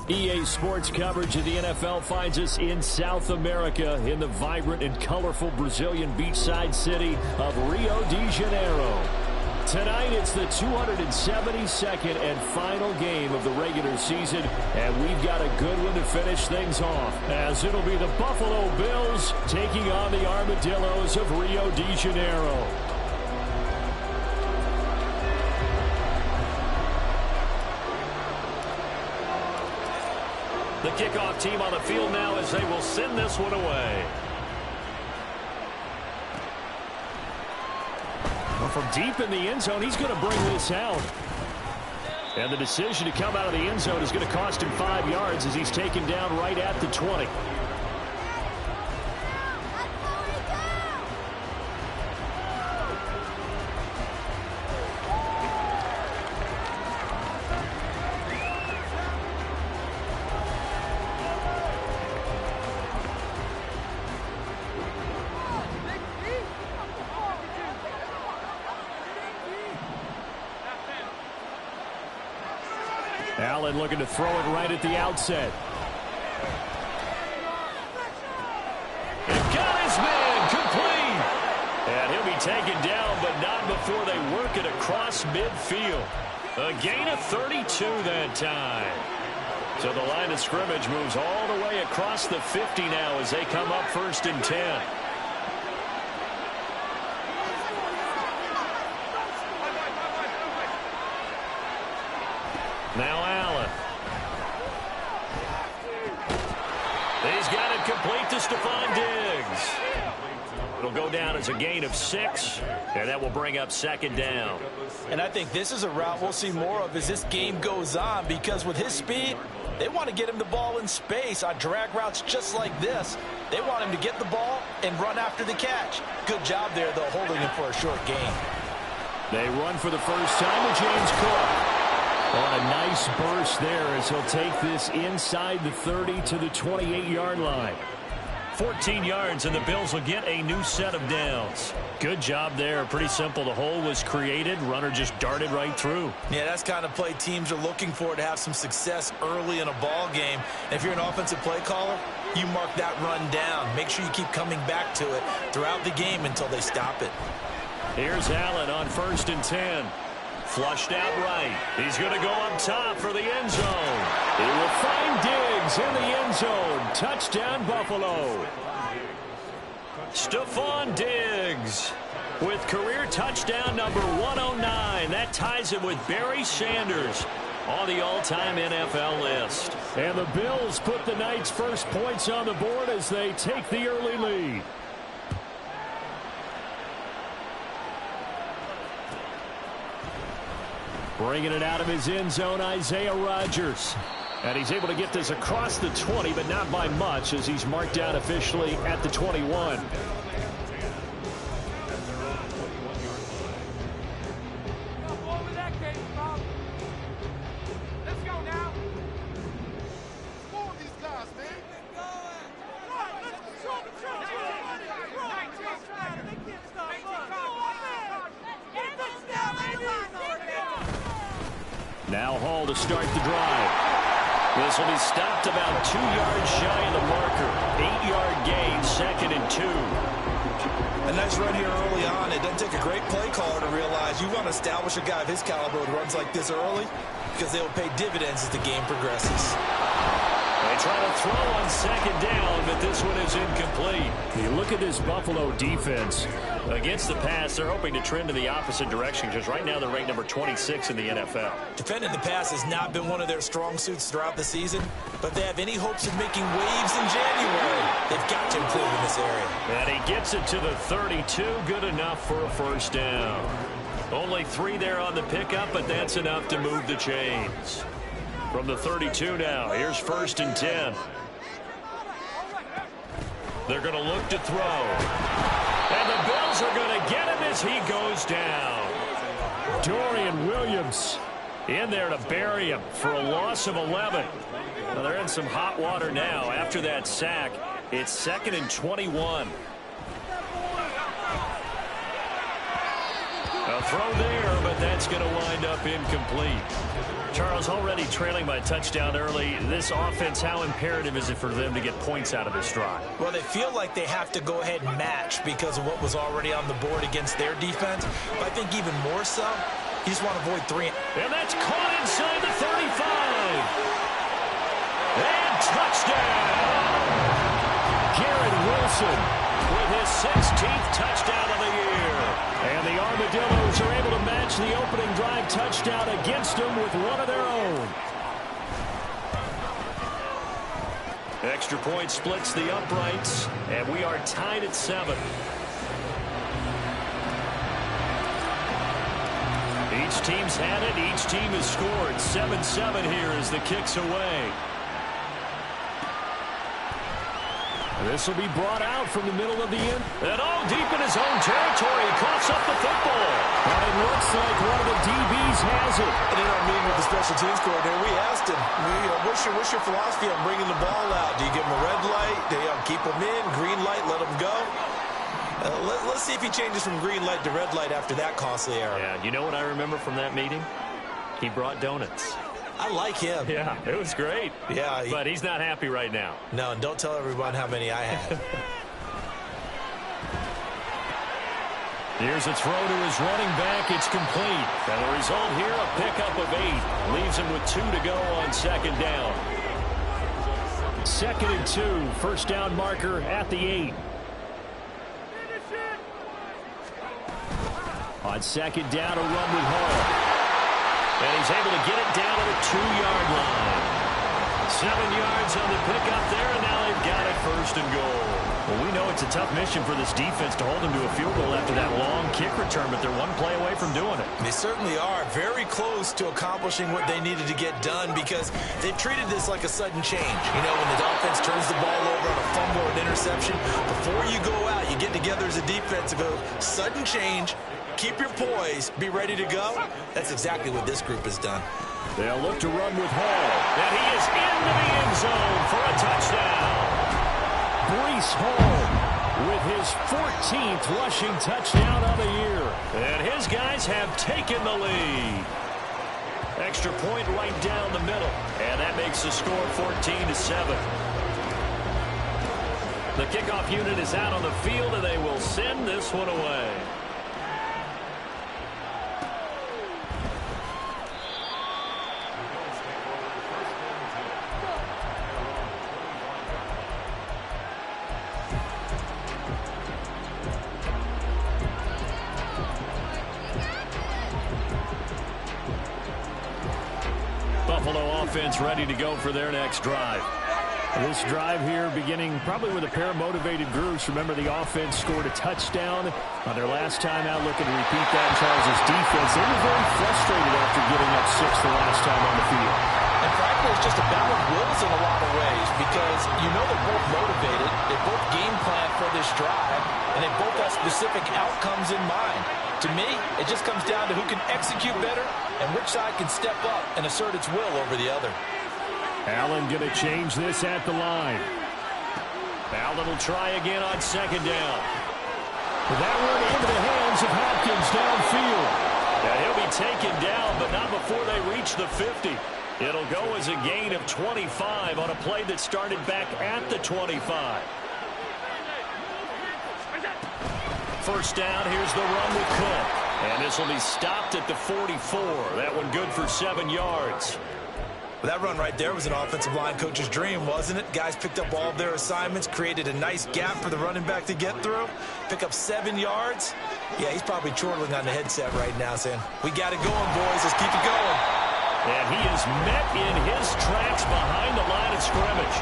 EA Sports coverage of the NFL finds us in South America in the vibrant and colorful Brazilian beachside city of Rio de Janeiro. Tonight, it's the 272nd and final game of the regular season, and we've got a good one to finish things off, as it'll be the Buffalo Bills taking on the Armadillos of Rio de Janeiro. The kickoff team on the field now as they will send this one away. Well, from deep in the end zone, he's going to bring this out. And the decision to come out of the end zone is going to cost him 5 yards as he's taken down right at the 20. Allen looking to throw it right at the outset. And got his man complete. And he'll be taken down, but not before they work it across midfield. A gain of 32 that time. So the line of scrimmage moves all the way across the 50 now as they come up 1st and 10. Now Allen. He's got it complete to Stephon Diggs. It'll go down as a gain of 6, and that will bring up 2nd down. And I think this is a route we'll see more of as this game goes on, because with his speed, they want to get him the ball in space on drag routes just like this. They want him to get the ball and run after the catch. Good job there, though, holding him for a short gain. They run for the first time with James Cook. On a nice burst there as he'll take this inside the 30 to the 28-yard line. 14 yards, and the Bills will get a new set of downs. Good job there. Pretty simple. The hole was created. Runner just darted right through. Yeah, that's kind of play teams are looking for to have some success early in a ball game. And if you're an offensive play caller, you mark that run down. Make sure you keep coming back to it throughout the game until they stop it. Here's Allen on 1st and 10. Flushed out right. He's going to go up top for the end zone. He will find Diggs in the end zone. Touchdown, Buffalo. Stephon Diggs with career touchdown number 109. That ties him with Barry Sanders on the all-time NFL list. And the Bills put the night's first points on the board as they take the early lead. Bringing it out of his end zone, Isaiah Rodgers. And he's able to get this across the 20, but not by much as he's marked out officially at the 21. Now Hall to start the drive. This will be stopped about 2 yards shy of the marker. 8-yard gain, 2nd and 2. A nice run here early on. It doesn't take a great play caller to realize you want to establish a guy of his caliber who runs like this early, because they will pay dividends as the game progresses. They try to throw on 2nd down, but this one is incomplete. You look at this Buffalo defense. Against the pass, they're hoping to trend in the opposite direction, because right now they're ranked number 26 in the NFL. Defending the pass has not been one of their strong suits throughout the season, but if they have any hopes of making waves in January, they've got to improve in this area. And he gets it to the 32, good enough for a 1st down. Only 3 there on the pickup, but that's enough to move the chains. From the 32 now, here's 1st and 10. They're going to look to throw. And the Bills are going to get him as he goes down. Dorian Williams in there to bury him for a loss of 11. Well, they're in some hot water now. After that sack, it's 2nd and 21. A throw there, but that's going to wind up incomplete. Charles, already trailing by a touchdown early. This offense, how imperative is it for them to get points out of this drive? Well, they feel like they have to go ahead and match because of what was already on the board against their defense. But I think even more so, you just want to avoid 3. And that's caught inside the 35. And touchdown! Garrett Wilson with his 16th touchdown of the year. And the Armadillos are able to match the opening drive touchdown against them with one of their own. Extra point splits the uprights, and we are tied at 7. Each team's had it. Each team has scored. 7-7 here as the kick's away. This will be brought out from the middle of the end. And all deep in his own territory. He coughs up the football. And it looks like one of the DBs has it. And in our meeting with the special teams coordinator, we asked him, what's your philosophy on bringing the ball out? Do you give him a red light? Do you keep him in? Green light, let him go? Let's see if he changes from green light to red light after that costly error. Yeah, you know what I remember from that meeting? He brought donuts. I like him. Yeah, it was great. Yeah. But he's not happy right now. No, don't tell everyone how many I had. Here's a throw to his running back. It's complete. And the result here, a pickup of 8. Leaves him with 2 to go on second down. 2nd and 2. First down marker at the 8. On second down, a run with Hall. And he's able to get it down to the 2-yard line. 7 yards on the pickup there, and now they've got it 1st and goal. Well, we know it's a tough mission for this defense to hold them to a field goal after that long kick return, but they're one play away from doing it. They certainly are very close to accomplishing what they needed to get done because they've treated this like a sudden change. You know, when the offense turns the ball over on a fumble or an interception, before you go out, you get together as a defense and go, sudden change, keep your poise, be ready to go. That's exactly what this group has done. They'll look to run with Hall. And he is into the end zone for a touchdown. Breece Hall with his 14th rushing touchdown of the year. And his guys have taken the lead. Extra point right down the middle. And that makes the score 14-7. The kickoff unit is out on the field, and they will send this one away. Buffalo offense ready to go for their next drive. This drive here beginning probably with a pair of motivated groups. Remember, the offense scored a touchdown on their last time out, looking to repeat that in Charles' defense. They were very frustrated after giving up 6 the last time on the field. And frankly, it's just a battle of wills in a lot of ways because you know they're both motivated, they both game plan for this drive, and they both have specific outcomes in mind. To me, it just comes down to who can execute better and which side can step up and assert its will over the other. Allen going to change this at the line. Allen will try again on second down. That one into the hands of Hopkins downfield. And he'll be taken down, but not before they reach the 50. It'll go as a gain of 25 on a play that started back at the 25. First down, here's the run with Cook. And this will be stopped at the 44. That one good for 7 yards. That run right there was an offensive line coach's dream, wasn't it? Guys picked up all of their assignments, created a nice gap for the running back to get through, pick up 7 yards. Yeah, he's probably chortling on the headset right now saying, we got it going, boys. Let's keep it going. And he is met in his tracks behind the line of scrimmage.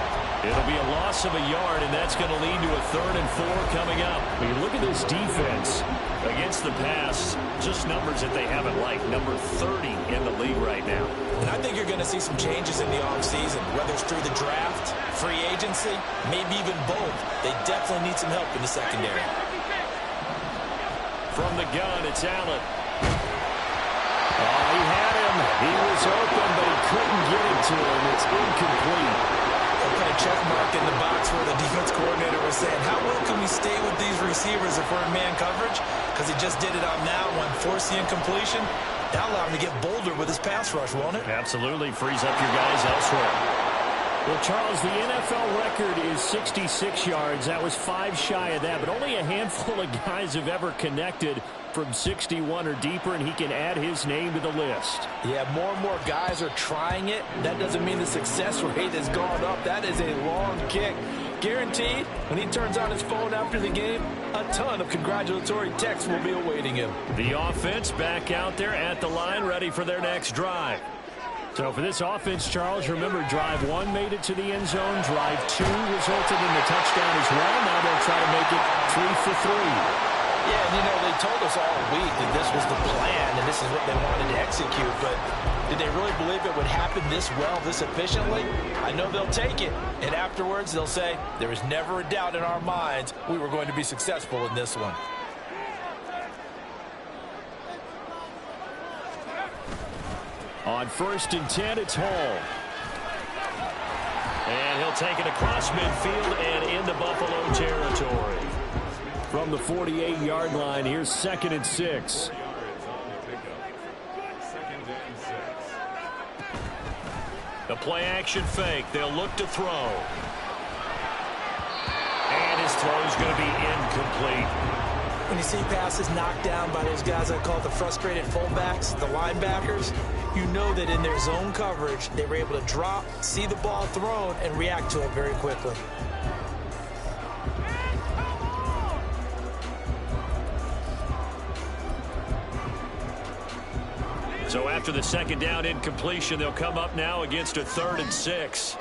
It'll be a loss of a yard, and that's going to lead to a 3rd and 4 coming up. When you look at this defense against the pass, just numbers that they haven't liked. Number 30 in the league right now. And I think you're going to see some changes in the offseason, whether it's through the draft, free agency, maybe even both. They definitely need some help in the secondary. From the gun, it's Allen. Oh, he had him. He was open, but he couldn't get it to him. It's incomplete. Okay, giant check mark in the box where the defense coordinator was saying, how well can we stay with these receivers if we're in man coverage? Because he just did it on that one, forced the incompletion. That'll allow him to get bolder with his pass rush, won't it? Absolutely. Frees up your guys elsewhere. Well, Charles, the NFL record is 66 yards. That was 5 shy of that, but only a handful of guys have ever connected from 61 or deeper, and he can add his name to the list. Yeah, more and more guys are trying it. That doesn't mean the success rate has gone up. That is a long kick. Guaranteed, when he turns on his phone after the game, a ton of congratulatory texts will be awaiting him. The offense back out there at the line, ready for their next drive. So for this offense, Charles, remember, drive 1 made it to the end zone. Drive 2 resulted in the touchdown as well. Now they'll try to make it 3 for 3. Yeah, and you know, they told us all week that this was the plan and this is what they wanted to execute, but did they really believe it would happen this well, this efficiently? I know they'll take it, and afterwards they'll say, there was never a doubt in our minds we were going to be successful in this one. On 1st and 10, it's Hall. And he'll take it across midfield and into Buffalo territory. From the 48-yard line, here's 2nd and 6. The play-action fake. They'll look to throw. And his throw is going to be incomplete. When you see passes knocked down by those guys I call the frustrated fullbacks, the linebackers, you know that in their zone coverage, they were able to drop, see the ball thrown, and react to it very quickly. So after the second down incompletion, they'll come up now against a 3rd and 6.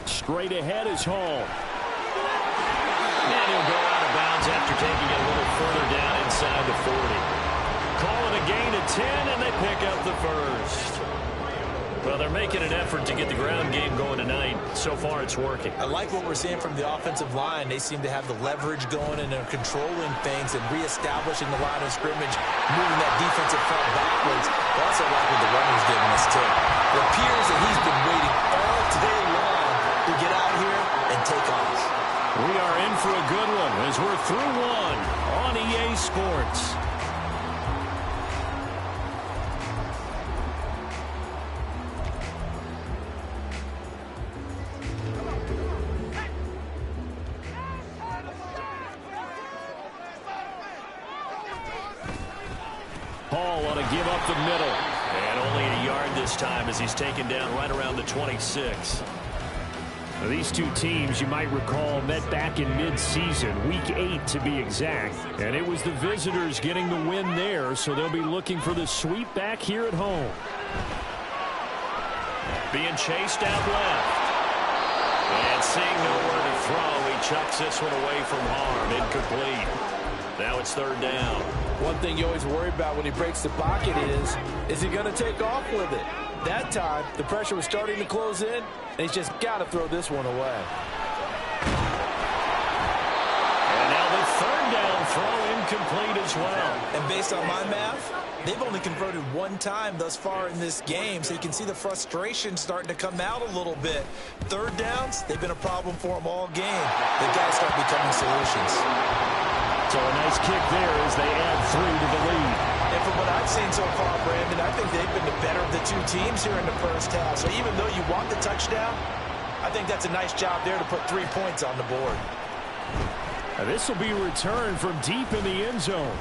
Straight ahead is Hall. And he'll go out of bounds after taking it a little further down inside the 40. Calling a gain of 10, and they pick up the first. Well, they're making an effort to get the ground game going tonight. So far, it's working. I like what we're seeing from the offensive line. They seem to have the leverage going, and they're controlling things and reestablishing the line of scrimmage, moving that defensive front backwards. I also like what the runner's giving us, too. It appears that he's been waiting all day long to get out here and take off. We are in for a good one as we're through one on EA Sports. Hall on a give up the middle. And only a yard this time as he's taken down right around the 26. Now, these two teams, you might recall, met back in mid-season, week 8 to be exact. And it was the visitors getting the win there, so they'll be looking for the sweep back here at home. Being chased out left. And seeing nowhere to throw, he chucks this one away from harm. Incomplete. Now it's 3rd down. One thing you always worry about when he breaks the pocket is he going to take off with it? That time, the pressure was starting to close in, and he's just got to throw this one away. And now the 3rd down throw incomplete as well. And based on my math, they've only converted 1 time thus far in this game, so you can see the frustration starting to come out a little bit. 3rd downs, they've been a problem for them all game. They've got to start becoming solutions. So a nice kick there as they add 3 to the lead. And from what I've seen so far, Brandon, I think they've been the better of the 2 teams here in the first half. So even though you want the touchdown, I think that's a nice job there to put 3 points on the board. Now this will be returned from deep in the end zone.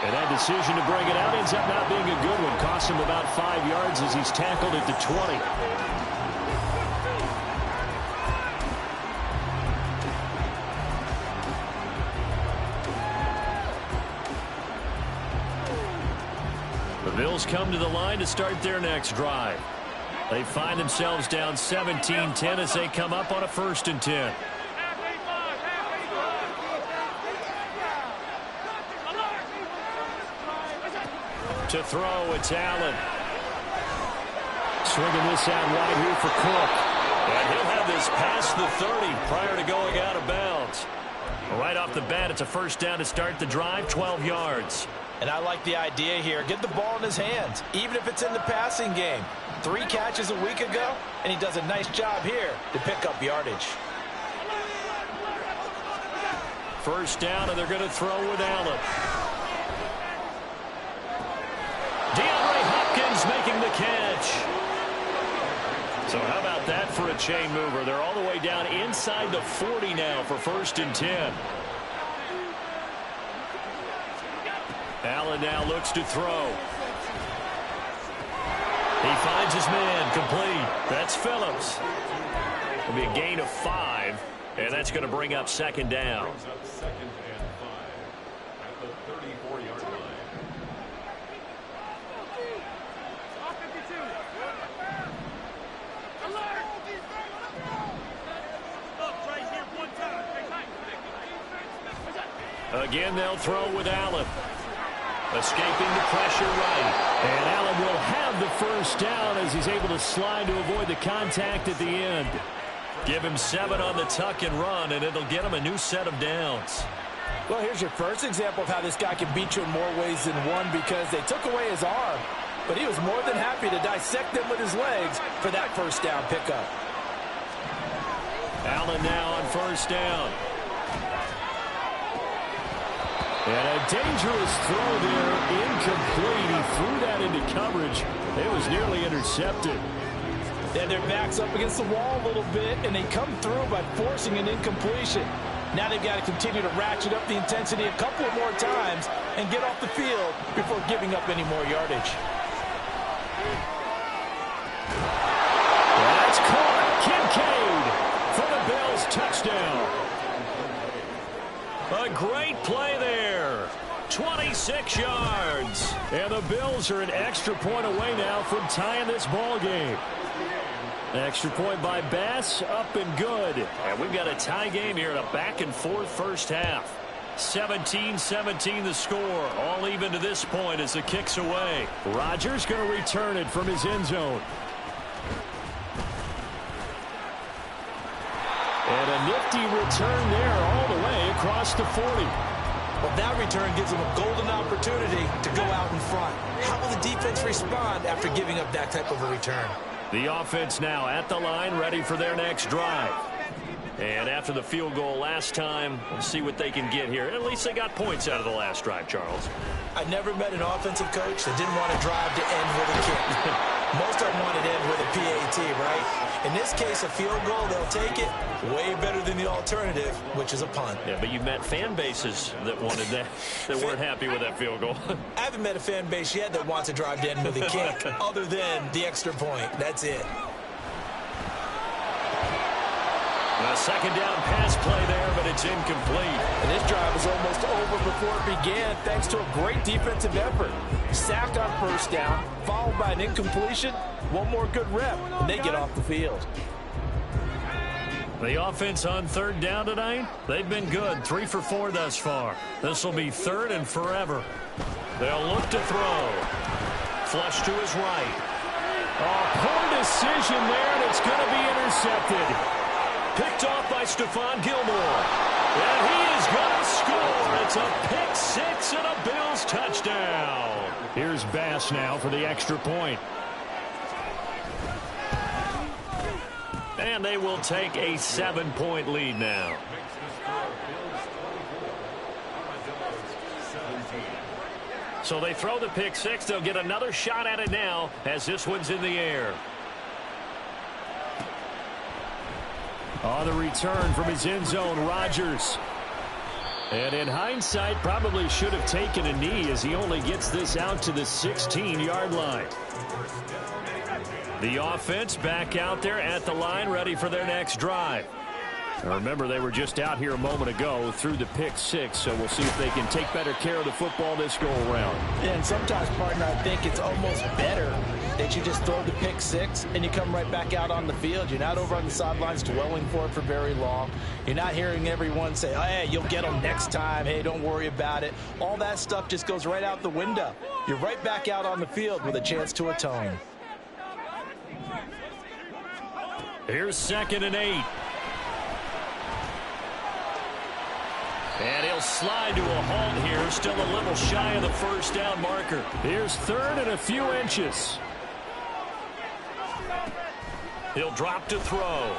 And that decision to bring it out ends up not being a good one. Cost him about 5 yards as he's tackled at the 20. The Bills come to the line to start their next drive. They find themselves down 17-10 as they come up on a 1st and 10. To throw, it's Allen. Swinging this out wide here for Cook. And he'll have this past the 30 prior to going out of bounds. Right off the bat, it's a 1st down to start the drive, 12 yards. And I like the idea here. Get the ball in his hands, even if it's in the passing game. 3 catches a week ago, and he does a nice job here to pick up yardage. First down, and they're going to throw with Allen. DeAndre Hopkins making the catch. So how about that for a chain mover? They're all the way down inside the 40 now for 1st and 10. Allen now looks to throw. He finds his man, complete. That's Phillips. It'll be a gain of 5, and that's going to bring up 2nd down. Again, they'll throw with Allen. Escaping the pressure right. And Allen will have the first down as he's able to slide to avoid the contact at the end. Give him 7 on the tuck and run, and it'll get him a new set of downs. Well, here's your first example of how this guy can beat you in more ways than one, because they took away his arm, but he was more than happy to dissect them with his legs for that first down pickup. Allen now on 1st down. And a dangerous throw there, incomplete. He threw that into coverage. It was nearly intercepted. Then their back's up against the wall a little bit, and they come through by forcing an incompletion. Now they've got to continue to ratchet up the intensity a couple of more times and get off the field before giving up any more yardage. That's caught. Kincaid for the Bills, touchdown. A great play there. 26 yards. And the Bills are an extra point away now from tying this ball game. Extra point by Bass, up and good. And we've got a tie game here in a back-and-forth first half. 17-17 the score. All even to this point as the kick's away. Rodgers going to return it from his end zone. And a nifty return there all the way across the 40. Well, that return gives them a golden opportunity to go out in front. How will the defense respond after giving up that type of a return? The offense now at the line, ready for their next drive. And after the field goal last time, we'll see what they can get here. At least they got points out of the last drive, Charles. I never met an offensive coach that didn't want to drive to end with a kick. Most of them wanted to end with a PAT, right? In this case, a field goal, they'll take it. Way better than the alternative, which is a punt. Yeah, but you've met fan bases that wanted that, that weren't happy with that field goal. I haven't met a fan base yet that wants to drive to end with a kick, other than the extra point. That's it. A 2nd down pass play there, but it's incomplete. And this drive was almost over before it began, thanks to a great defensive effort. Sack on 1st down, followed by an incompletion. One more good rep, and they get off the field. The offense on 3rd down tonight, they've been good. 3 for 4 thus far. This will be 3rd and forever. They'll look to throw. Flush to his right. Oh, poor decision there, and it's going to be intercepted. Picked off by Stephon Gilmore. And he is going to score. It's a pick 6 and a Bills touchdown. Here's Bass now for the extra point. And they will take a 7-point lead now. So they throw the pick 6. They'll get another shot at it now as this one's in the air. On the return from his end zone, Rodgers. And in hindsight, probably should have taken a knee as he only gets this out to the 16-yard line. The offense back out there at the line, ready for their next drive. Now remember, they were just out here a moment ago through the pick 6, so we'll see if they can take better care of the football this go-around. Yeah, and sometimes, partner, I think it's almost better that you just throw the pick 6 and you come right back out on the field. You're not over on the sidelines dwelling for it for very long. You're not hearing everyone say, oh, hey, you'll get them next time. Hey, don't worry about it. All that stuff just goes right out the window. You're right back out on the field with a chance to atone. Here's 2nd and 8. And he'll slide to a halt here, still a little shy of the first down marker. Here's third and a few inches. He'll drop to throw.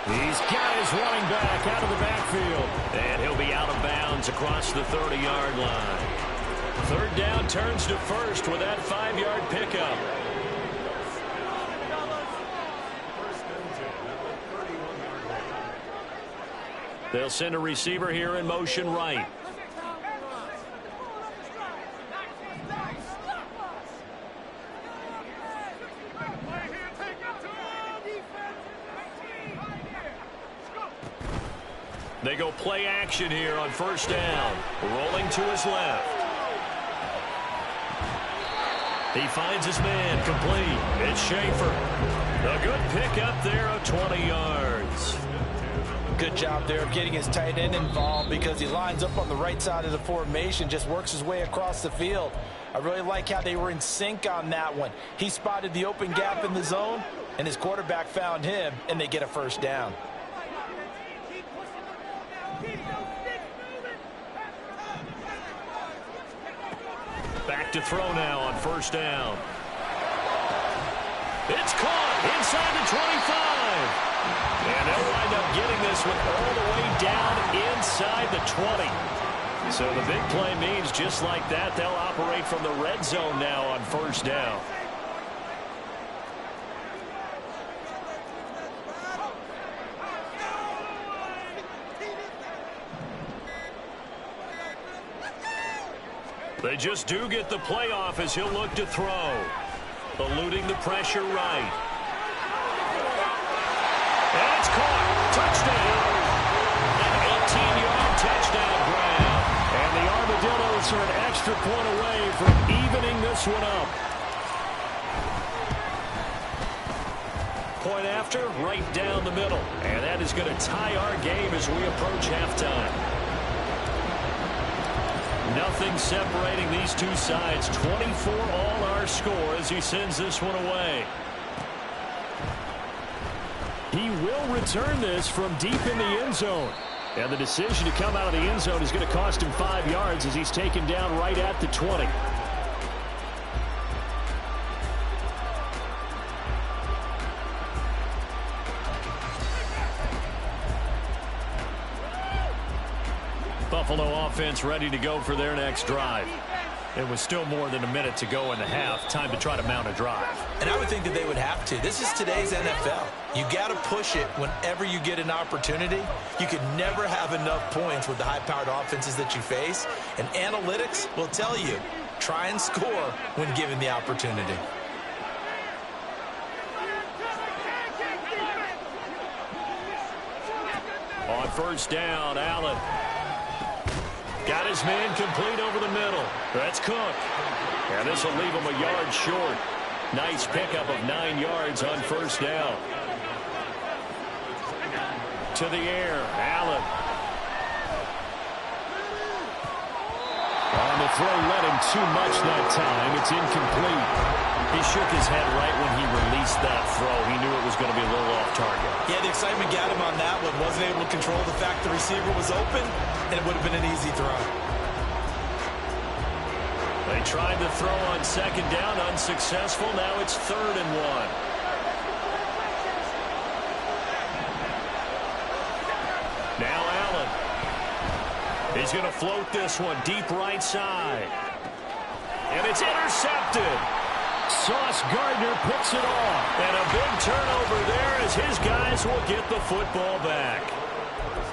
He's got his running back out of the backfield. And he'll be out of bounds across the 30-yard line. Third down turns to first with that 5-yard pickup. They'll send a receiver here in motion right. They go play action here on first down. Rolling to his left. He finds his man complete. It's Schaefer. A good pickup there of 20 yards. Good job there of getting his tight end involved because he lines up on the right side of the formation, just works his way across the field. I really like how they were in sync on that one. He spotted the open gap in the zone, and his quarterback found him, and they get a first down. Back to throw now on first down. It's caught inside the 25. And they'll wind up getting this one all the way down inside the 20. So the big play means just like that, they'll operate from the red zone now on first down. They just do get the playoff as he'll look to throw. Eluding the pressure right. And it's caught. Touchdown. An 18-yard touchdown grab. And the Armadillos are an extra point away from evening this one up. Point after, right down the middle. And that is going to tie our game as we approach halftime. Nothing separating these two sides. 24 all our score as he sends this one away. He will return this from deep in the end zone. And the decision to come out of the end zone is going to cost him 5 yards as he's taken down right at the 20. Buffalo offense ready to go for their next drive. It was still more than a minute to go in the half. Time to try to mount a drive. And I would think that they would have to. This is today's NFL. You got to push it whenever you get an opportunity. You could never have enough points with the high-powered offenses that you face. And analytics will tell you, try and score when given the opportunity. On first down, Allen. Got his man complete over the middle. That's Cook. And this will leave him a yard short. Nice pickup of 9 yards on first down. To the air, Allen. On the throw, led him too much that time. It's incomplete. He shook his head right when he released that throw. He knew it was going to be a little off target. Yeah, the excitement got him on that one. Wasn't able to control the fact the receiver was open, and it would have been an easy throw. They tried to throw on second down, unsuccessful. Now it's 3rd and 1. Now Allen. He's going to float this one deep right side. And it's intercepted. Sauce Gardner picks it off. And a big turnover there as his guys will get the football back.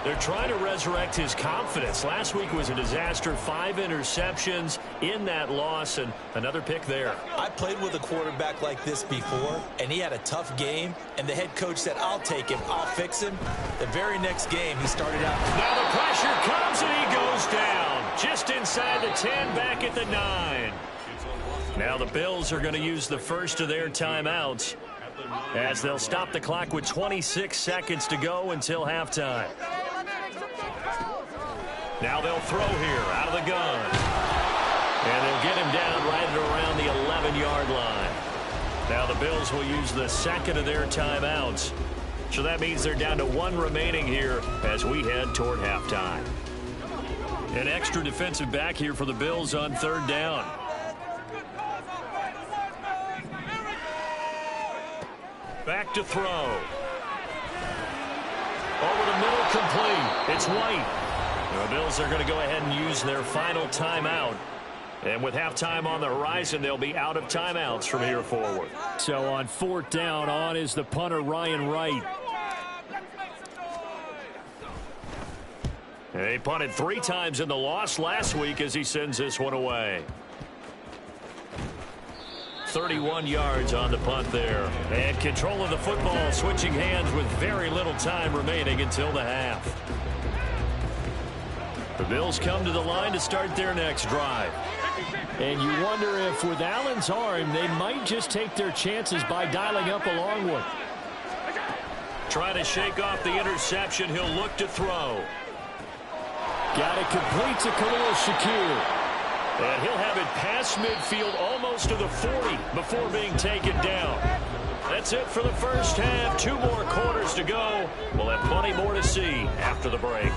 They're trying to resurrect his confidence. Last week was a disaster. 5 interceptions in that loss, and another pick there. I played with a quarterback like this before, and he had a tough game, and the head coach said, I'll take him, I'll fix him. The very next game, he started out. Now the pressure comes, and he goes down. Just inside the 10, back at the 9. Now the Bills are going to use the first of their timeouts as they'll stop the clock with 26 seconds to go until halftime. Now they'll throw here out of the gun. And they'll get him down right at around the 11-yard line. Now the Bills will use the second of their timeouts. So that means they're down to 1 remaining here as we head toward halftime. An extra defensive back here for the Bills on third down. Back to throw. Over the middle, complete. It's White. The Bills are going to go ahead and use their final timeout. And with halftime on the horizon, they'll be out of timeouts from here forward. So on fourth down, on is the punter, Ryan Wright. And he punted 3 times in the loss last week as he sends this one away. 31 yards on the punt there. And control of the football, switching hands with very little time remaining until the half. The Bills come to the line to start their next drive. And you wonder if with Allen's arm, they might just take their chances by dialing up a long one. Trying to shake off the interception, he'll look to throw. Got it complete to Khalil Shakir. And he'll have it past midfield almost to the 40 before being taken down. That's it for the first half. 2 more quarters to go. We'll have plenty more to see after the break.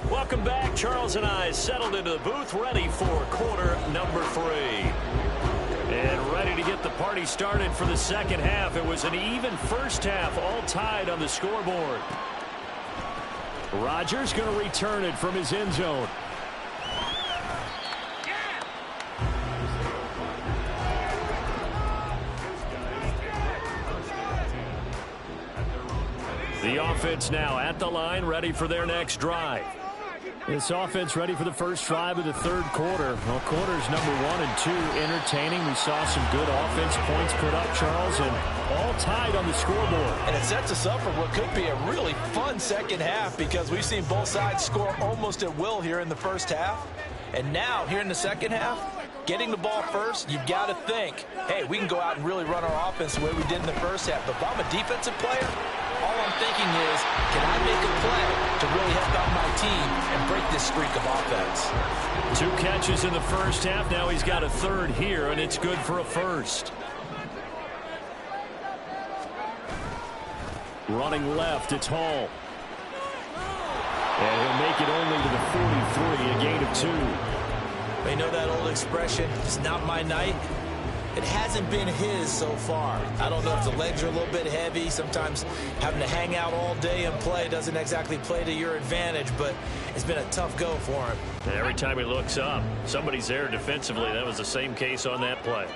Welcome back. Charles and I settled into the booth, ready for quarter number 3. And ready to get the party started for the second half. It was an even first half, all tied on the scoreboard. Rodgers going to return it from his end zone. The offense now at the line, ready for their next drive. This offense ready for the first drive of the third quarter. Well, quarters number 1 and 2 entertaining. We saw some good offense points put up, Charles, and all tied on the scoreboard. And it sets us up for what could be a really fun second half because we've seen both sides score almost at will here in the first half. And now, here in the second half, getting the ball first, you've got to think, hey, we can go out and really run our offense the way we did in the first half. But if I'm a defensive player, all I'm thinking is, can I make a play to really help out my team and break this streak of offense? 2 catches in the first half. Now he's got a third here, and it's good for a first. Running left, it's Hall. And he'll make it only to the 43, a gain of 2. You know that old expression, it's not my night? It hasn't been his so far. I don't know if the legs are a little bit heavy. Sometimes having to hang out all day and play doesn't exactly play to your advantage, but it's been a tough go for him. And every time he looks up, somebody's there defensively. That was the same case on that play.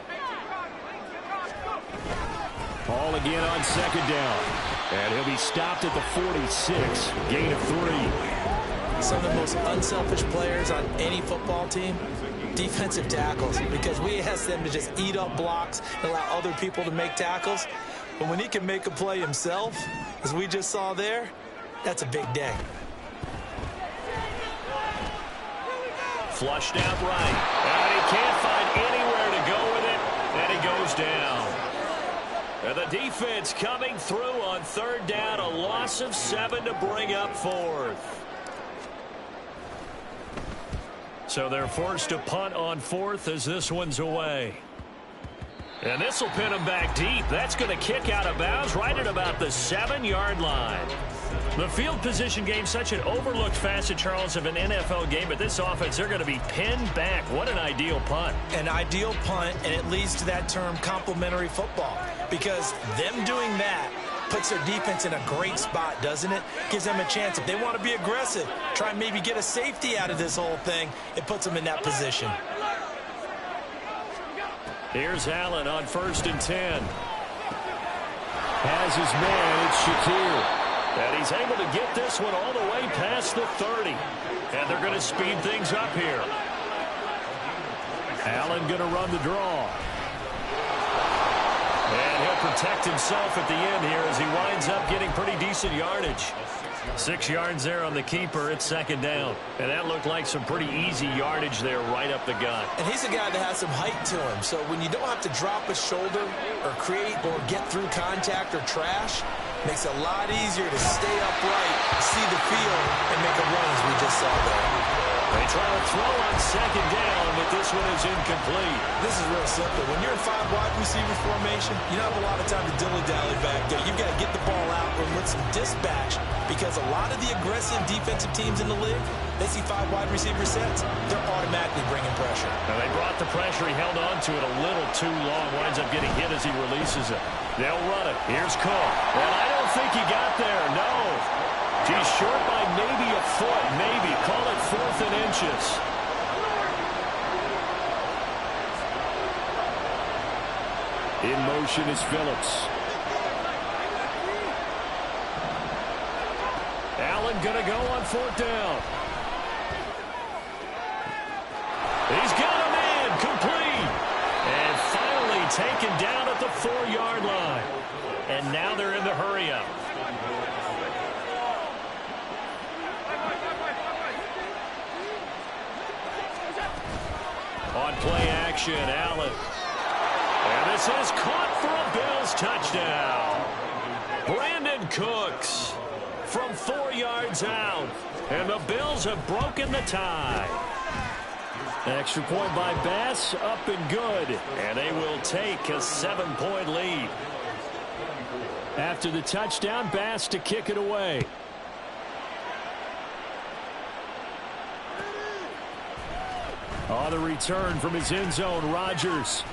Ball again on second down. And he'll be stopped at the 46, gain of 3. Some of the most unselfish players on any football team, defensive tackles, because we ask them to just eat up blocks and allow other people to make tackles. But when he can make a play himself, as we just saw there, that's a big day. Flushed out right. And he can't find anywhere to go with it. And he goes down. And the defense coming through on third down. A loss of 7 to bring up fourth. So they're forced to punt on fourth as this one's away. And this will pin them back deep. That's going to kick out of bounds right at about the 7-yard line. The field position game, such an overlooked facet, Charles, of an NFL game. But this offense, they're going to be pinned back. What an ideal punt. An ideal punt, and it leads to that term complementary football. Because them doing that puts their defense in a great spot, doesn't it? Gives them a chance. If they want to be aggressive, try and maybe get a safety out of this whole thing, it puts them in that position. Here's Allen on 1st and 10. Has his man, it's Shakir. And he's able to get this one all the way past the 30. And they're going to speed things up here. Allen going to run the draw. And he'll protect himself at the end here as he winds up getting pretty decent yardage. 6 yards there on the keeper. It's second down. And that looked like some pretty easy yardage there right up the gut. And he's a guy that has some height to him. So when you don't have to drop a shoulder or create or get through contact or trash, makes it a lot easier to stay upright, see the field, and make a run as we just saw there. They try to throw on second down, but this one is incomplete. This is real simple. When you're in 5 wide receiver formation, you don't have a lot of time to dilly-dally back there. You've got to get the ball out and with some dispatch, because a lot of the aggressive defensive teams in the league, they see 5 wide receiver sets, they're automatically bringing pressure. Now they brought the pressure. He held on to it a little too long. Winds up getting hit as he releases it. They'll run it. Here's Cook. And I don't think he got there. No. He's short by maybe a foot. Maybe. Call it 4th and inches. In motion is Phillips. Allen going to go on 4th down. He's got a man. Complete. And finally taken down at the 4-yard line. And now they're in the hurry-up. On play action, Allen. And this is caught for a Bills touchdown. Brandon Cooks from 4 yards out. And the Bills have broken the tie. An extra point by Bass, up and good. And they will take a 7-point lead. After the touchdown, Bass to kick it away. On the return from his end zone, Rodgers.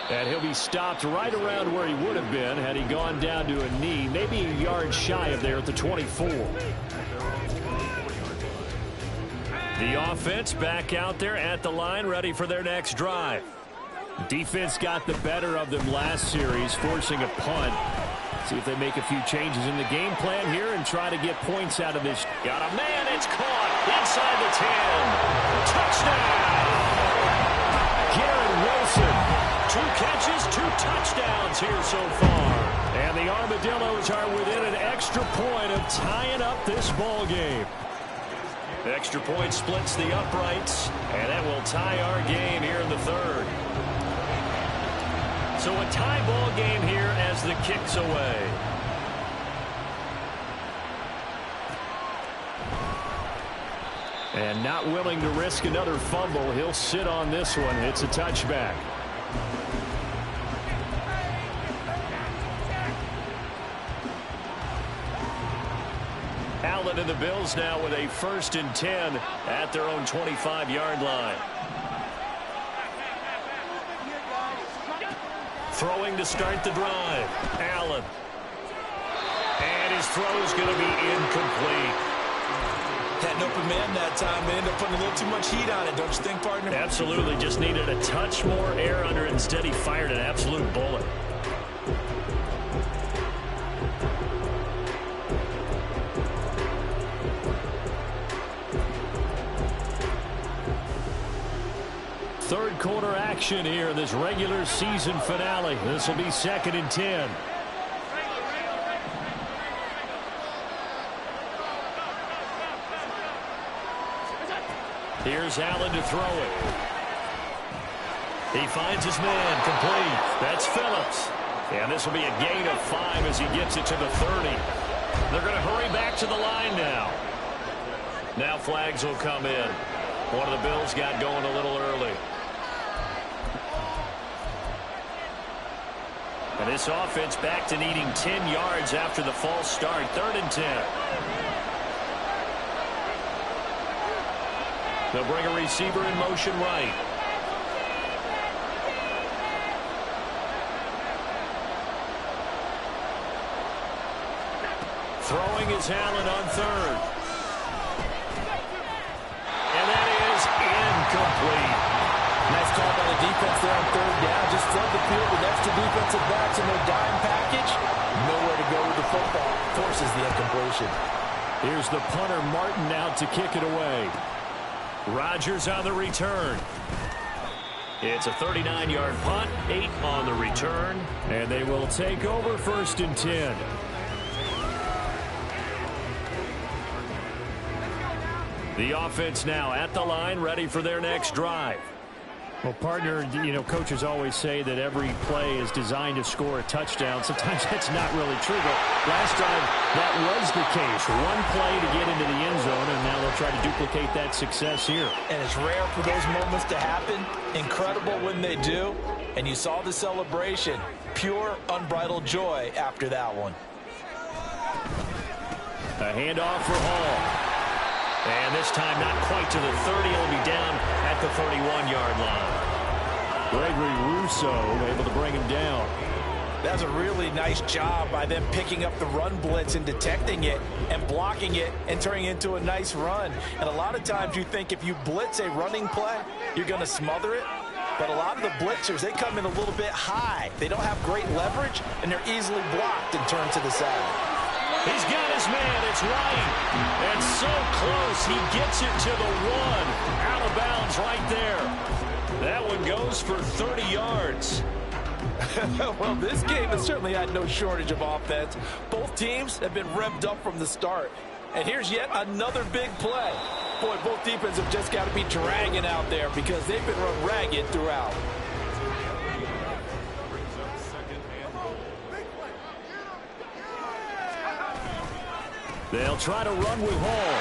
And he'll be stopped right around where he would have been had he gone down to a knee, maybe a yard shy of there at the 24. The offense back out there at the line, ready for their next drive. Defense got the better of them last series, forcing a punt. See if they make a few changes in the game plan here and try to get points out of this. Got a man, it's caught inside the 10. Touchdown! Garrett Wilson. 2 catches, 2 touchdowns here so far. And the Armadillos are within an extra point of tying up this ball game. Extra point splits the uprights, and that will tie our game here in the 3rd. So a tie ball game here as the kick's away. And not willing to risk another fumble, he'll sit on this one. It's a touchback. Allen and the Bills now with a 1st and 10 at their own 25-yard line. Throwing to start the drive. Allen. And his throw's going to be incomplete. Had an open man that time. They ended up putting a little too much heat on it, don't you think, partner? Absolutely. Just needed a touch more air under it. Instead, he fired an absolute bullet. Third quarter action here in this regular season finale. This will be 2nd and 10. Here's Allen to throw it. He finds his man, complete. That's Phillips. And this will be a gain of 5 as he gets it to the 30. They're going to hurry back to the line now. Now flags will come in. One of the Bills got going a little early. And this offense back to needing 10 yards after the false start. 3rd and 10. They'll bring a receiver in motion right. Throwing is Allen on 3rd. And that is incomplete. Nice call by the defense there on 3rd down. Just flood the field with extra defensive backs in their dime package. Nowhere to go with the football. Forces the incompletion. Here's the punter, Martin, out to kick it away. Rodgers on the return. It's a 39-yard punt, 8 on the return. And they will take over 1st and 10. The offense now at the line, ready for their next drive. Well, partner, you know, coaches always say that every play is designed to score a touchdown. Sometimes that's not really true, but last time that was the case. One play to get into the end zone, and now they'll try to duplicate that success here. And it's rare for those moments to happen. Incredible when they do. And you saw the celebration. Pure, unbridled joy after that one. A handoff for Hall. And this time not quite to the 30. It'll be down at the 31-yard line. Gregory Rousseau able to bring him down. That's a really nice job by them picking up the run blitz and detecting it and blocking it and turning it into a nice run. And a lot of times you think if you blitz a running play, you're going to smother it. But a lot of the blitzers, they come in a little bit high. They don't have great leverage, and they're easily blocked and turned to the side. He's got his man. It's White. And so close. He gets it to the 1. Out of bounds right there. That one goes for 30 yards. Well, this game has certainly had no shortage of offense. Both teams have been revved up from the start. And here's yet another big play. Boy, both defenses have just got to be dragging out there because they've been run ragged throughout. They'll try to run with Hall.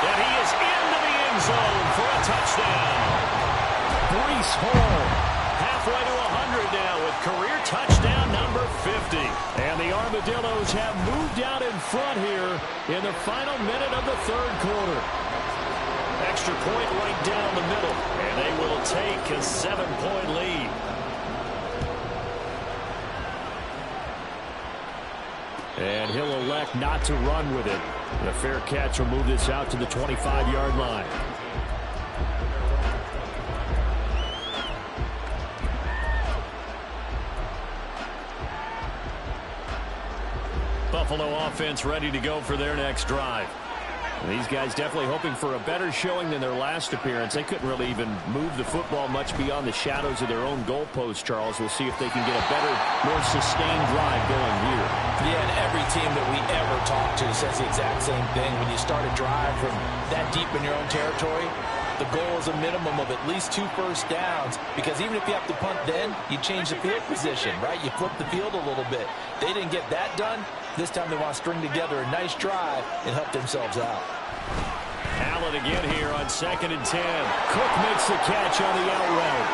And he is into the end zone for a touchdown. Breece Hall. Halfway to 100 now with career touchdown number 50. And the Armadillos have moved out in front here in the final minute of the third quarter. Extra point right down the middle. And they will take a 7-point lead. And he'll elect not to run with it. And a fair catch will move this out to the 25-yard line. Buffalo offense ready to go for their next drive. These guys definitely hoping for a better showing than their last appearance. They couldn't really even move the football much beyond the shadows of their own goalpost, Charles. We'll see if they can get a better, more sustained drive going here. Yeah, and every team that we ever talk to says the exact same thing. When you start a drive from that deep in your own territory, the goal is a minimum of at least 2 first downs, because even if you have to punt then, you change the field position, right? You flip the field a little bit. They didn't get that done. This time they want to string together a nice drive and help themselves out. Allen again here on 2nd and 10. Cook makes the catch on the out route.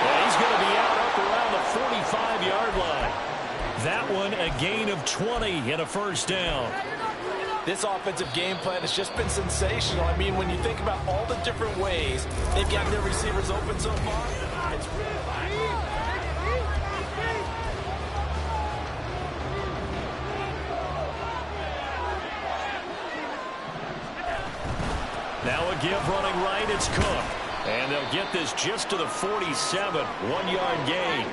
And he's going to be out up around the 45-yard line. That one a gain of 20 and a first down. This offensive game plan has just been sensational. I mean, when you think about all the different ways they've got their receivers open so far, it's really... Now a give running right, it's Cook. And they'll get this just to the 47, 1-yard gain.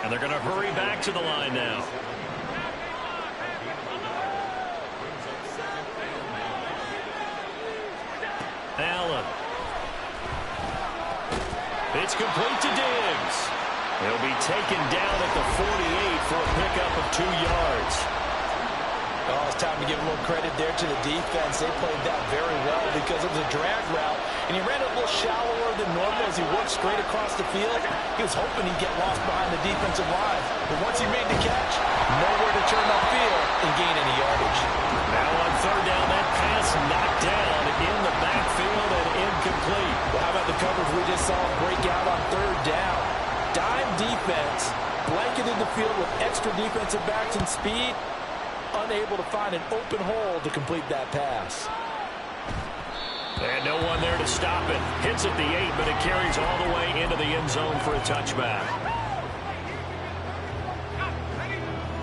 And they're going to hurry back to the line now. Allen. It's complete to Diggs. He'll be taken down at the 48 for a pickup of 2 yards. Oh, it's time to give a little credit there to the defense. They played that very well because it was a drag route, and he ran it a little shallower than normal as he worked straight across the field. He was hoping he'd get lost behind the defensive line, but once he made the catch, nowhere to turn upfield and gain any yardage. Now on 3rd down, that pass knocked down in the backfield and incomplete. Well, how about the coverage we just saw break out on 3rd down? Dime defense, blanketed the field with extra defensive backs and speed, unable to find an open hole to complete that pass. And no one there to stop it. Hits at the 8, but it carries all the way into the end zone for a touchback.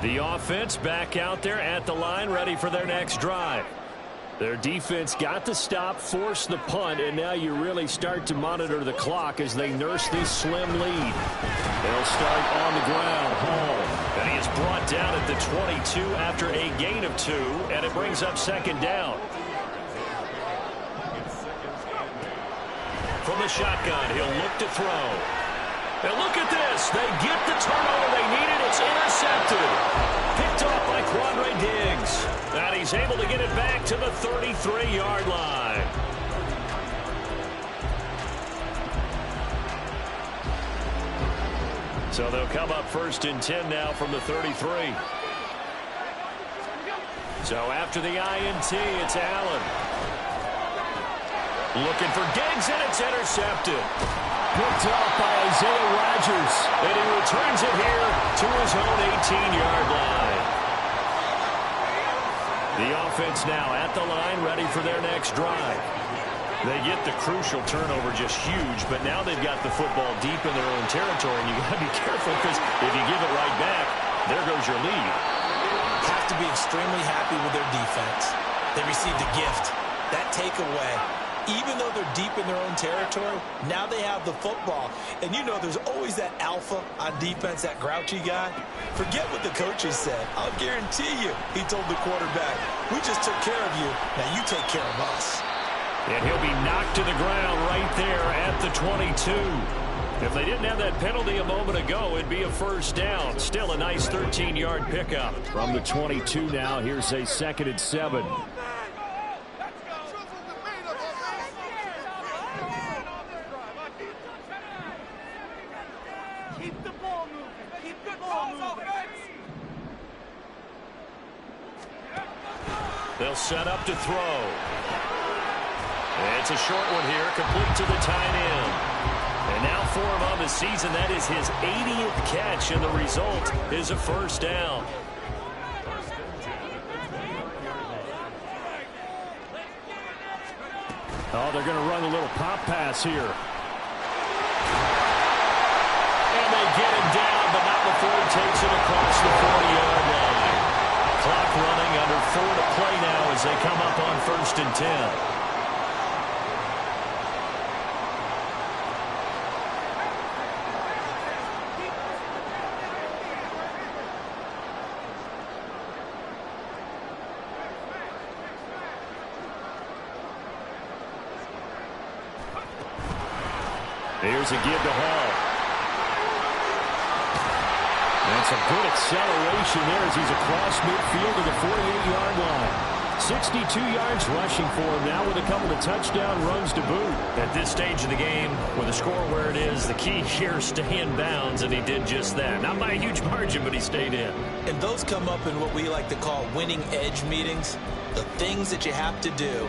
The offense back out there at the line, ready for their next drive. Their defense got the stop, forced the punt, and now you really start to monitor the clock as they nurse this slim lead. They'll start on the ground. Hall. And he is brought down at the 22 after a gain of 2, and it brings up 2nd down. From the shotgun, he'll look to throw. And look at this. They get the turnover they needed. It's intercepted. Picked off by Quandre Diggs. And he's able to get it back to the 33-yard line. So they'll come up 1st and 10 now from the 33. So after the INT, it's Allen. Looking for Diggs, and it's intercepted. Picked up by Isaiah Rodgers. And he returns it here to his own 18-yard line. The offense now at the line, ready for their next drive. They get the crucial turnover, just huge, but now they've got the football deep in their own territory, and you got to be careful because if you give it right back, there goes your lead. Have to be extremely happy with their defense. They received a gift. That takeaway, even though they're deep in their own territory, now they have the football. And you know there's always that alpha on defense, that grouchy guy. Forget what the coaches said. I'll guarantee you, he told the quarterback, we just took care of you. Now you take care of us. And he'll be knocked to the ground right there at the 22. If they didn't have that penalty a moment ago, it'd be a 1st down. Still a nice 13-yard pickup. From the 22 now, here's a 2nd and 7. Keep the ball moving. Keep the ball moving. They'll set up to throw. It's a short one here, complete to the tight end. And now for him on the season, that is his 80th catch, and the result is a 1st down. Oh, they're going to run a little pop pass here. And they get him down, but not before he takes it across the 40-yard line. Clock running, under 4 to play now as they come up on 1st and 10. Here's a give to Hall. That's a good acceleration there as he's across midfield to the 48-yard line. 62 yards rushing for him now with a couple of touchdown runs to boot. At this stage of the game, with the score where it is, the key here is stay in bounds, and he did just that. Not by a huge margin, but he stayed in. And those come up in what we like to call winning edge meetings. The things that you have to do.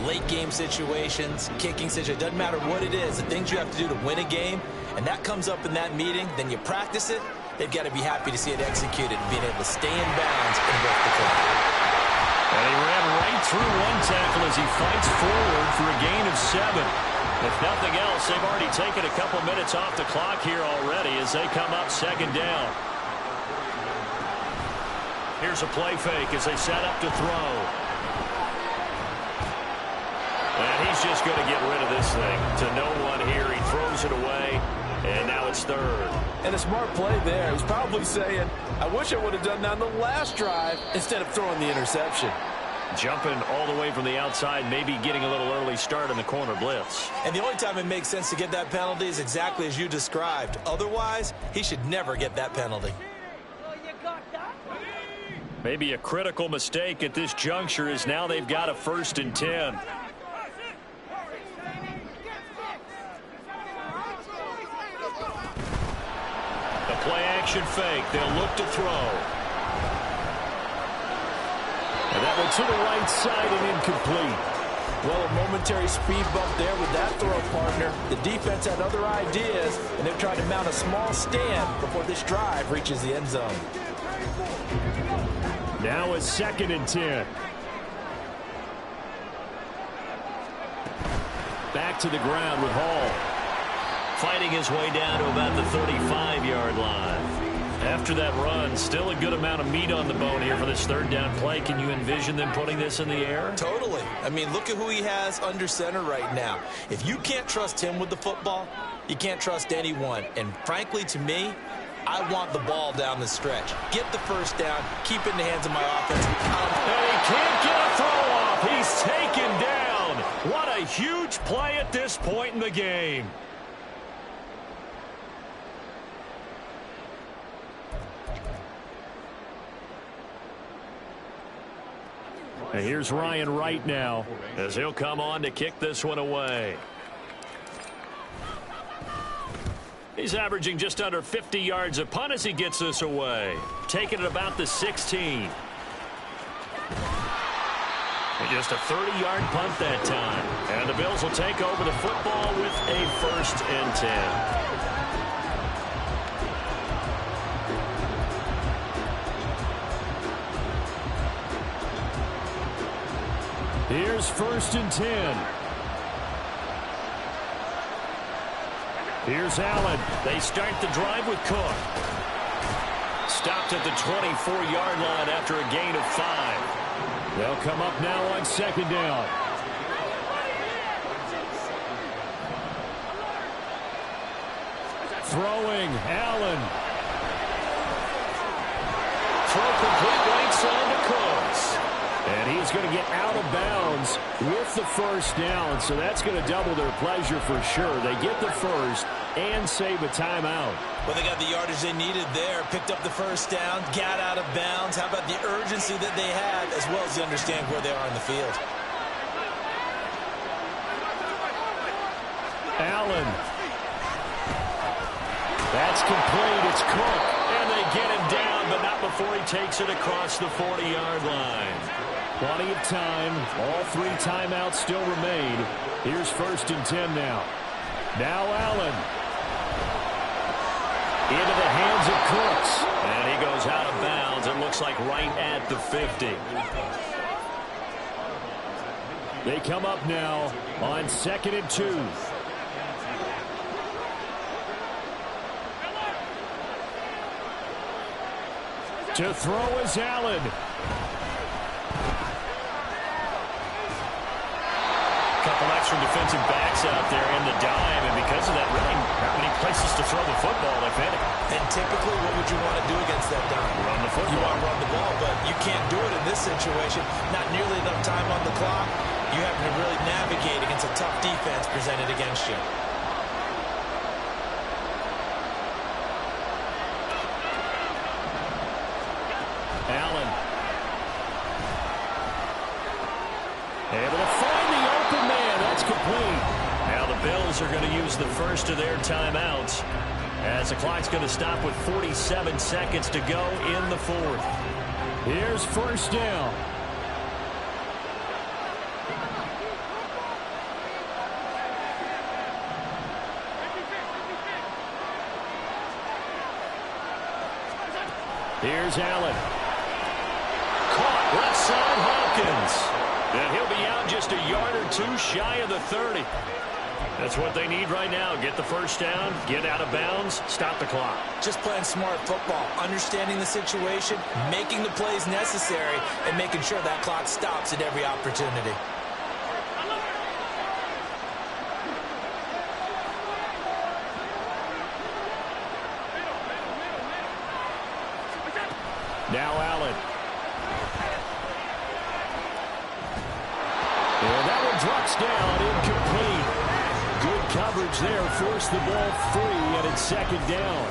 Late game situations, kicking situations, doesn't matter what it is, the things you have to do to win a game, and that comes up in that meeting, then you practice it, they've got to be happy to see it executed, being able to stay in bounds and break the clock. And he ran right through one tackle as he fights forward for a gain of 7. If nothing else, they've already taken a couple minutes off the clock here already as they come up 2nd down. Here's a play fake as they set up to throw. And he's just going to get rid of this thing to no one here. He throws it away, and now it's 3rd. And a smart play there. He's probably saying, I wish I would have done that on the last drive instead of throwing the interception. Jumping all the way from the outside, maybe getting a little early start in the corner blitz. And the only time it makes sense to get that penalty is exactly as you described. Otherwise, he should never get that penalty. Maybe a critical mistake at this juncture is now they've got a 1st and 10. Play-action fake. They'll look to throw. And that one to the right side and incomplete. Well, a momentary speed bump there with that throw, partner. The defense had other ideas, and they've tried to mount a small stand before this drive reaches the end zone. Now a 2nd and 10. Back to the ground with Hall. Fighting his way down to about the 35-yard line. After that run, still a good amount of meat on the bone here for this 3rd down play. Can you envision them putting this in the air? Totally. I mean, look at who he has under center right now. If you can't trust him with the football, you can't trust anyone. And frankly, to me, I want the ball down the stretch. Get the 1st down, keep it in the hands of my offense. And he can't get a throw off. He's taken down. What a huge play at this point in the game. And here's Ryan Wright now as he'll come on to kick this one away. He's averaging just under 50 yards a punt as he gets this away. Taking it about the 16. And just a 30-yard punt that time. And the Bills will take over the football with a 1st and 10. Here's 1st and 10. Here's Allen. They start the drive with Cook. Stopped at the 24-yard line after a gain of 5. They'll come up now on 2nd down. Throwing, Allen. Throw complete right side to Cooks. And he's going to get out of bounds with the 1st down, so that's going to double their pleasure for sure. They get the 1st and save a timeout. Well, they got the yardage they needed there, picked up the 1st down, got out of bounds. How about the urgency that they had, as well as they understand where they are in the field. Allen. That's complete. It's Cook. And they get him down, but not before he takes it across the 40-yard line. Plenty of time. All 3 timeouts still remain. Here's 1st and 10 now. Now Allen. Into the hands of Cooks. And he goes out of bounds. It looks like right at the 50. They come up now on 2nd and 2. To throw is Allen. Couple extra defensive backs out there in the dime, and because of that, really not many places to throw the football, if any. And typically, what would you want to do against that dime? Run the football. You want to run the ball, but you can't do it in this situation. Not nearly enough time on the clock. You have to really navigate against a tough defense presented against you. Allen. Able to find the open man. That's complete. Now the Bills are going to use the 1st of their timeouts as the clock's going to stop with 47 seconds to go in the 4th. Here's 1st down. Here's Allen. Caught left side Hopkins. And he'll be out just a yard or 2 shy of the 30. That's what they need right now. Get the 1st down, get out of bounds, stop the clock. Just playing smart football, understanding the situation, making the plays necessary, and making sure that clock stops at every opportunity. Now Allen. And that one drops down, incomplete. Good coverage there, forced the ball free, and it's 2nd down.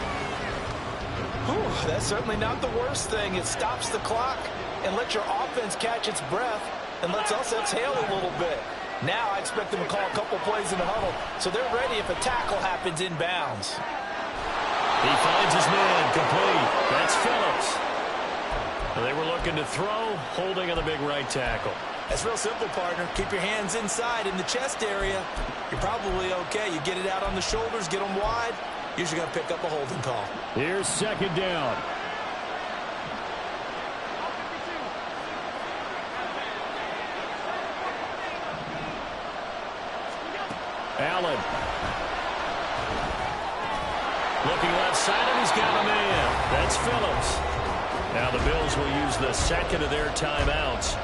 Whew, that's certainly not the worst thing. It stops the clock and lets your offense catch its breath and lets us exhale a little bit. Now I expect them to call a couple plays in the huddle, so they're ready if a tackle happens in bounds. He finds his man, complete. That's Phillips. They were looking to throw, holding on the big right tackle. That's real simple, partner. Keep your hands inside in the chest area. You're probably okay. You get it out on the shoulders, get them wide. Usually going to pick up a holding call. Here's 2nd down. Allen. Looking left side, and he's got a man. That's Phillips. Now the Bills will use the 2nd of their timeouts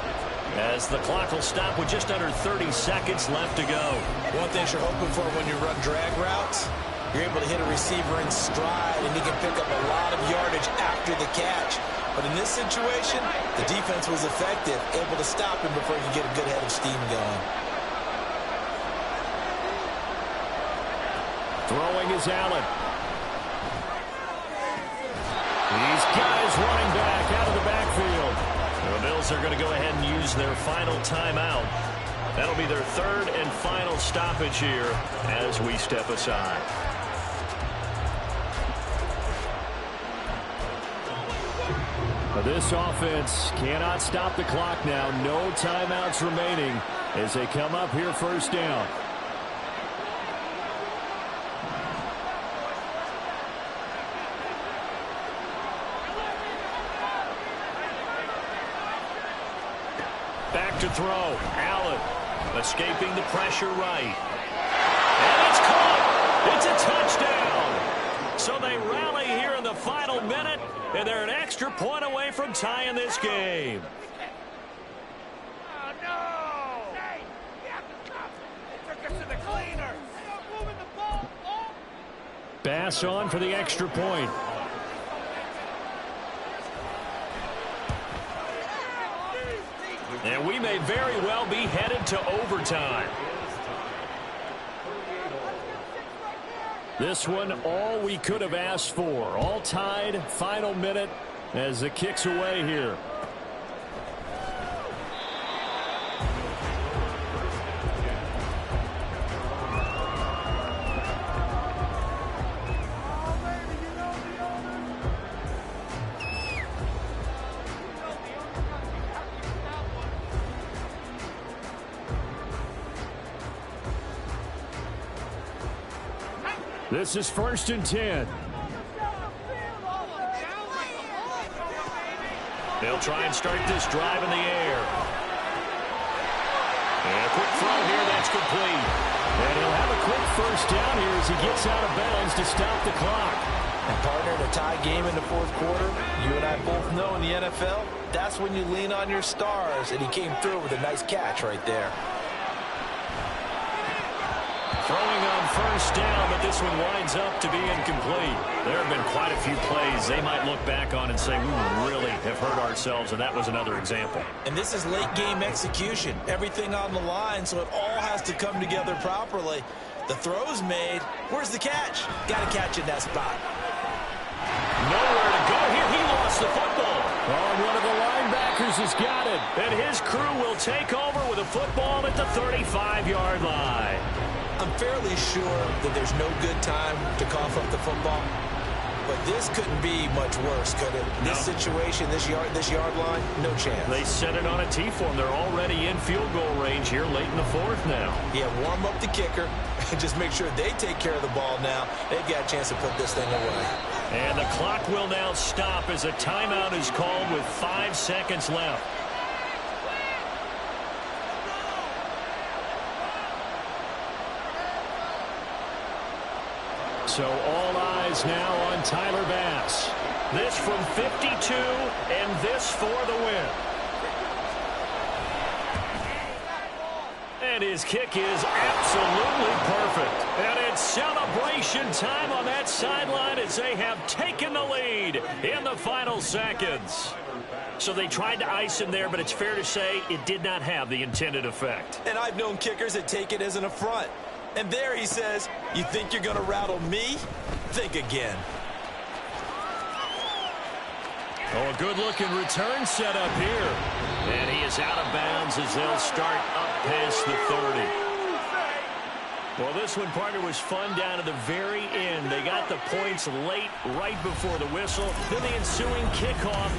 as the clock will stop with just under 30 seconds left to go. One thing you're hoping for when you run drag routes, you're able to hit a receiver in stride, and he can pick up a lot of yardage after the catch. But in this situation, the defense was effective, able to stop him before he could get a good head of steam going. Throwing is Allen. These guys running back out of the backfield. The Bills are going to go ahead and use their final timeout. That'll be their 3rd and final stoppage here as we step aside. This offense cannot stop the clock now. No timeouts remaining as they come up here first down. Back to throw. Allen escaping the pressure right. And it's caught. It's a touchdown. So they rally here in the final minute, and they're an extra point away from tying this game. Oh, no! Hey, you have to stop it. They took us to the cleaner. They're moving the ball. Oh. Bass on for the extra point. And we may very well be headed to overtime. This one, all we could have asked for. All tied, final minute as the kick's away here. This is 1st and 10. They'll try and start this drive in the air. And a quick throw here, that's complete. And he'll have a quick first down here as he gets out of bounds to stop the clock. And partner, in a tie game in the fourth quarter, you and I both know in the NFL, that's when you lean on your stars, and he came through with a nice catch right there. Throwing on first down, but this one winds up to be incomplete. There have been quite a few plays they might look back on and say, we really have hurt ourselves, and that was another example. And this is late game execution. Everything on the line, so it all has to come together properly. The throw's made. Where's the catch? Got to catch in that spot. Nowhere to go here. He lost the football. Oh, one of the linebackers has got it. And his crew will take over with a football at the 35-yard line. I'm fairly sure that there's no good time to cough up the football, but this couldn't be much worse, could it? No. This situation, this yard line, no chance. They set it on a T-form. They're already in field goal range here late in the fourth now. Yeah, warm up the kicker and just make sure they take care of the ball now. They've got a chance to put this thing away. And the clock will now stop as a timeout is called with 5 seconds left. So all eyes now on Tyler Bass. This from 52, and this for the win. And his kick is absolutely perfect. And it's celebration time on that sideline as they have taken the lead in the final seconds. So they tried to ice him there, but it's fair to say it did not have the intended effect. And I've known kickers that take it as an affront. And there he says, you think you're going to rattle me? Think again. Oh, a good-looking return set up here. And he is out of bounds as they'll start up past the 30. Well, this one, partner, was fun down to the very end. They got the points late, right before the whistle. Then the ensuing kickoff.